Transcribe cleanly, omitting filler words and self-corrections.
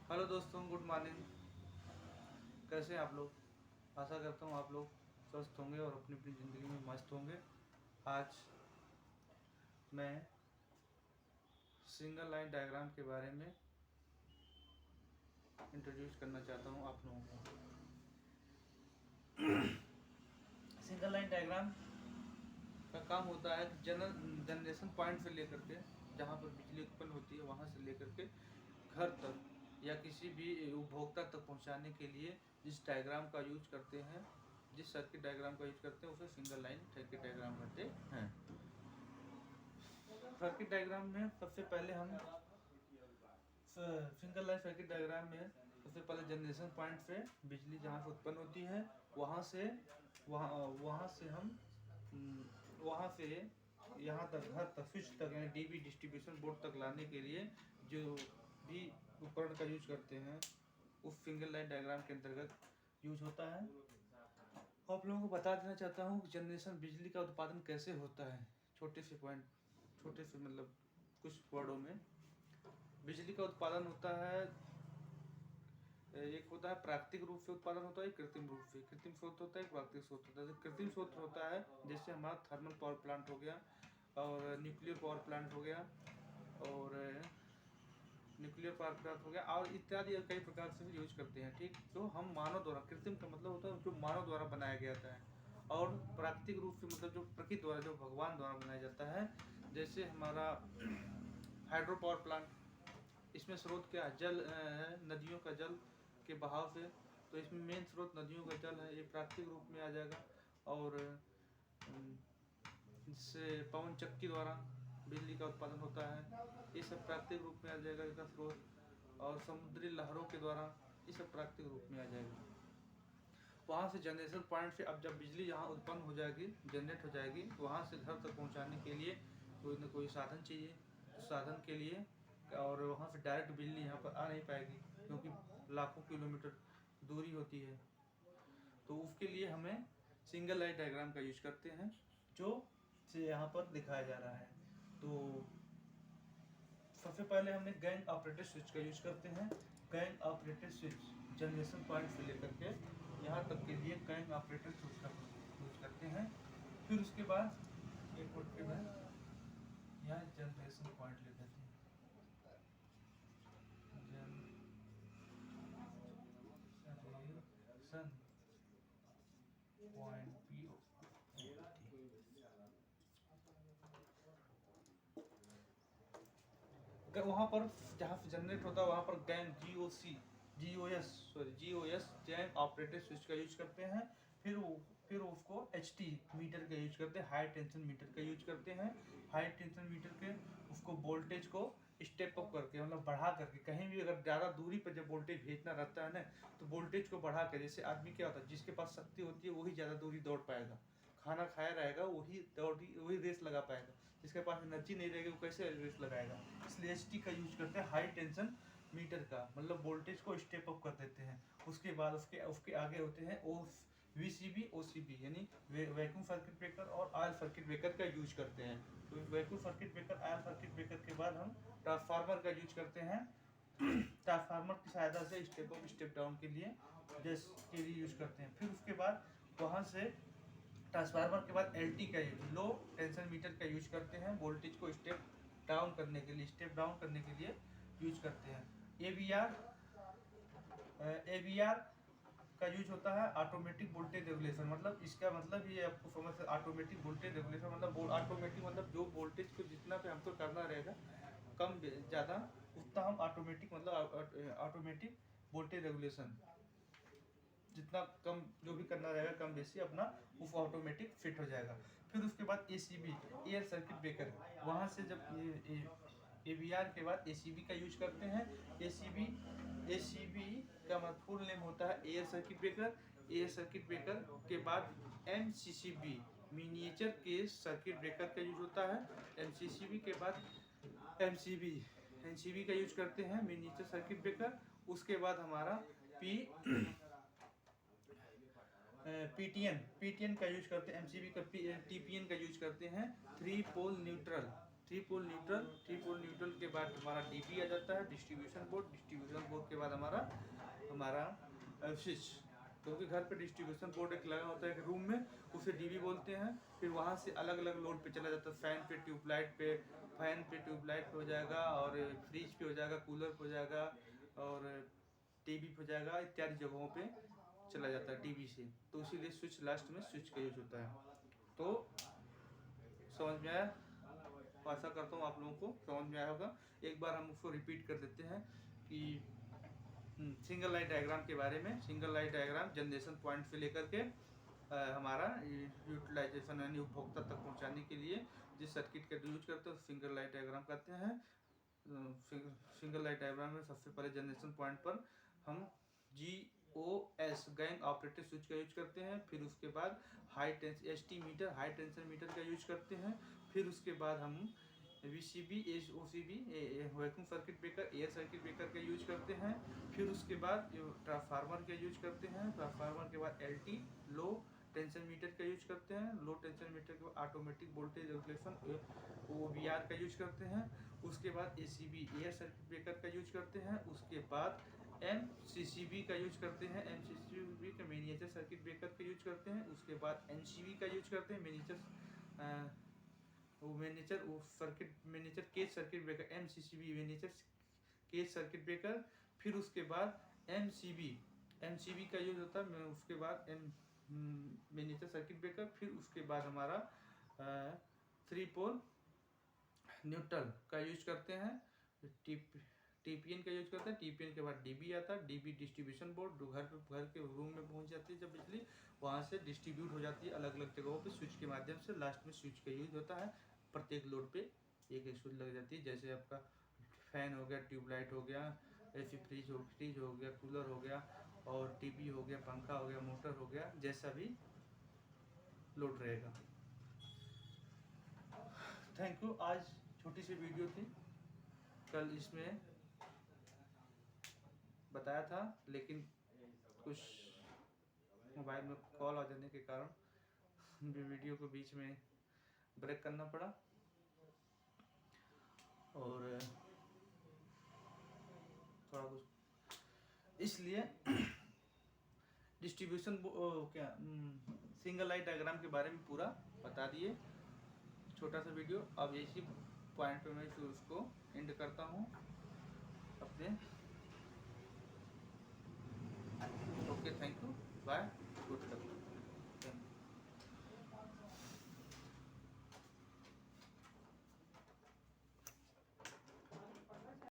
Hello दोस्तों, good morning. कैसे हैं आप लोग? आशा करता हूँ आप लोग स्वस्थ होंगे और अपनी अपनी ज़िंदगी में मस्त होंगे। आज मैं सिंगल लाइन डायग्राम के बारे में इंट्रोड्यूस करना चाहता हूँ आप लोगों को। सिंगल लाइन डायग्राम का काम होता है जनरेशन पॉइंट से लेकर के, जहाँ पर बिजली उत्पन्न होती है वहाँ से लेकर के घर तक या किसी भी उपभोक्ता तक पहुँचाने के लिए जिस डायग्राम का यूज करते हैं, जिस सर्किट डायग्राम का यूज करते हैं, उसे सिंगल लाइन सर्किट डायग्राम कहते हैं। सर्किट डायग्राम में सबसे पहले हम सिंगल लाइन सर्किट डायग्राम में सबसे पहले जनरेशन पॉइंट से बिजली जहाँ से उत्पन्न होती है वहाँ से वहाँ से हम वहाँ से यहाँ तक घर तक स्विच तक यानी डीबी डिस्ट्रीब्यूशन बोर्ड तक लाने के लिए जो भी उपकरण का यूज करते हैं उस सिंगल लाइन डायग्राम के अंतर्गत यूज होता है। आप लोगों को बता देना चाहता हूँ कि जनरेशन बिजली का उत्पादन कैसे होता है। छोटे से मतलब कुछ वर्डों में बिजली का उत्पादन होता है। एक होता है प्राकृतिक रूप से उत्पादन होता है, कृत्रिम रूप से। कृत्रिम स्रोत होता है, प्राकृतिक स्रोत होता है। कृत्रिम स्रोत होता है जैसे हमारा थर्मल पावर प्लांट हो गया और न्यूक्लियर पावर प्लांट हो गया और इत्यादि कई प्रकार से यूज करते हैं। ठीक, तो हम मानव द्वारा, कृत्रिम का मतलब होता है जो मानव द्वारा बनाया गया था, और प्राकृतिक रूप से मतलब जो प्रकृति द्वारा, जो भगवान द्वारा बनाया जाता है। जैसे हमारा हाइड्रो पावर प्लांट, इसमें स्रोत क्या है? जल है, नदियों का जल के बहाव से। तो इसमें मेन स्रोत नदियों का जल है, ये प्राकृतिक रूप में आ जाएगा। और जिससे पवन चक्की द्वारा बिजली का उत्पादन होता है, ये सब प्राकृतिक रूप में आ जाएगा इसका स्रोत। और समुद्री लहरों के द्वारा ये सब प्राकृतिक रूप में आ जाएगा। वहाँ से जनरेशन पॉइंट से अब जब बिजली यहाँ उत्पन्न हो जाएगी, जनरेट हो जाएगी, तो वहाँ से घर तक पहुँचाने के लिए कोई ना कोई साधन चाहिए। उस साधन के लिए और वहाँ से डायरेक्ट बिजली यहाँ पर आ नहीं पाएगी क्योंकि लाखों किलोमीटर दूरी होती है। तो उसके लिए हमें सिंगल लाइन डायग्राम का यूज करते हैं, जो से यहाँ पर दिखाया जा रहा है। तो सबसे पहले हमने गैंग ऑपरेटेड स्विच का यूज करते हैं। Gang operated switch generation point से लेकर के यहाँ तक के लिए गैंग ऑपरेटेड स्विच का यूज करते हैं। फिर उसके बाद एक मिनट में यहाँ जनरेशन पॉइंट ले देते हैं। जनरेशन पॉइंट पीओ, वहाँ पर जहाँ से जनरेट होता है वहाँ पर गैंग जीओएस गैंग ऑपरेटेड स्विच का यूज करते हैं। फिर उसको एचटी मीटर का यूज करते हैं, हाई टेंशन मीटर का यूज करते हैं। हाई टेंशन मीटर के उसको वोल्टेज को स्टेप अप करके, मतलब बढ़ा करके, कहीं भी अगर ज़्यादा दूरी पर जब वोल्टेज भेजना रहता है ना, तो वोल्टेज को बढ़ा कर, जैसे आदमी क्या होता है, जिसके पास शक्ति होती है वही ज़्यादा दूरी दौड़ पाएगा। खाना खाया रहेगा वही रेस लगा पाएगा। जिसके पास एनर्जी नहीं रहेगी वो कैसे रेस लगाएगा? इसलिए एचटी का यूज करते हैं, हाई टेंशन मीटर का, मतलब वोल्टेज को स्टेप अप कर देते हैं। उसके बाद उसके उसके आगे होते हैं ओ वीसीबी ओसीबी, यानी वैक्यूम सर्किट ब्रेकर और आयल सर्किट ब्रेकर का यूज करते हैं। तो vacuum circuit breaker, oil circuit breaker के बाद हम ट्रांसफार्मर का यूज करते हैं। ट्रांसफार्मर की सहायता से स्टेप अप स्टेप डाउन के लिए के लिए यूज करते हैं। फिर उसके बाद वहाँ से ट्रांसफार्मर के बाद एलटी का लो टेंशन मीटर का यूज करते हैं, वोल्टेज को स्टेप डाउन करने के लिए यूज करते हैं। एवीआर का यूज होता है ऑटोमेटिक वोल्टेज रेगुलेशन। मतलब इसका मतलब ये आपको समझ से, ऑटोमेटिक वोल्टेज रेगुलेशन मतलब ऑटोमेटिक मतलब जो वोल्टेज को जितना पे हमको करना रहेगा कम ज़्यादा, उतना हम ऑटोमेटिक मतलब ऑटोमेटिक वोल्टेज रेगुलेशन, जितना कम जो भी करना रहेगा कम बेसी अपना वो ऑटोमेटिक फिट हो जाएगा। फिर उसके बाद एसीबी, एयर सर्किट ब्रेकर, वहाँ से जब एवीआर के बाद एसीबी का यूज करते हैं। एसीबी का मतलब फुल नेम होता है air circuit breaker. Air circuit breaker के बाद MCCB, miniature case circuit breaker का यूज होता है। एमसीसीबी के बाद एमसीबी का यूज करते हैं, मिनिएचर सर्किट ब्रेकर। उसके बाद हमारा पीटीएन का यूज करते हैं, एमसीबी का टीपीएन का यूज करते हैं। थ्री पोल न्यूट्रल के बाद हमारा डीबी आ जाता है, डिस्ट्रीब्यूशन बोर्ड। डिस्ट्रीब्यूशन बोर्ड के बाद हमारा स्विच, क्योंकि घर पे डिस्ट्रीब्यूशन बोर्ड एक लगा होता है एक रूम में, उसे डीबी बोलते हैं। फिर वहाँ से अलग अलग लोड पे चला जाता है, फैन पे, ट्यूबलाइट पे, फैन पे ट्यूबलाइट पे हो जाएगा, और फ्रिज पे हो जाएगा, कूलर पे हो जाएगा, और टीवी पे हो जाएगा, इत्यादि जगहों पे चला जाता है डीबी से। तो इसीलिए स्विच लास्ट में स्विच का यूज होता है। तो समझ में आया? आशा करता हूँ आप लोगों को समझ में आया होगा। एक बार हम उसको रिपीट कर देते हैं कि सिंगल लाइन डायग्राम के बारे में। Single line diagram generation point से लेकर के हमारा यूटिलाइजेशन यानी उपभोक्ता तक पहुंचाने के लिए जिस सर्किट का यूज करते हैं सिंगल लाइन डायग्राम कहते हैं। सिंगल लाइन डायग्राम में सबसे पहले जनरेशन पॉइंट पर हम GOS गैंग ऑपरेटेड स्विच का यूज करते हैं। फिर उसके बाद high tension ST meter, high tension meter का यूज करते हैं। फिर उसके बाद हम VCB OCB vacuum circuit breaker, air circuit breaker का यूज करते हैं। फिर उसके बाद ट्रांसफार्मर का यूज करते हैं। ट्रांसफार्मर के बाद LT लो टेंशन मीटर का यूज करते हैं। लो टेंशन मीटर के बाद ऑटोमेटिक वोल्टेज रेगुलेशन OVR का यूज करते हैं। उसके बाद ACB एयर सर्किट ब्रेकर का यूज करते हैं। उसके बाद MCCB का यूज करते हैं। MCCB का मिनिएचर सर्किट ब्रेकर का यूज करते हैं। उसके बाद NCB का यूज करते हैं, miniature cage circuit breaker, MCCB miniature cage circuit breaker. फिर उसके बाद MCB का यूज होता है। उसके बाद मिनिएचर सर्किट ब्रेकर। फिर उसके बाद हमारा 3 पोल न्यूट्रल का यूज करते हैं। TPN का यूज करते हैं। TPN के बाद DB आता है। DB डिस्ट्रीब्यूशन बोर्ड, घर के रूम में पहुंच जाती है जब बिजली, वहाँ से डिस्ट्रीब्यूट हो जाती है अलग अलग जगहों पे स्विच के माध्यम से। लास्ट में स्विच का यूज होता है। प्रत्येक लोड पे एक एक स्विच लग जाती है, जैसे आपका फैन हो गया, ट्यूबलाइट हो गया, ऐसी फ्रिज हो गया, कूलर हो गया, और टीवी हो गया, पंखा हो गया, मोटर हो गया, जैसा भी लोड रहेगा। Thank you. आज छोटी सी वीडियो थी, कल इसमें बताया था, लेकिन कुछ मोबाइल में कॉल आ जाने के कारण वीडियो को बीच में ब्रेक करना पड़ा। और थोड़ा कुछ इसलिए डिस्ट्रीब्यूशन क्या सिंगल लाइन डायग्राम के बारे में पूरा बता दिए, छोटा सा वीडियो। अब इसी पॉइंट पे मैं उसको एंड करता हूँ अपने। Okay, thank you, bye, good luck.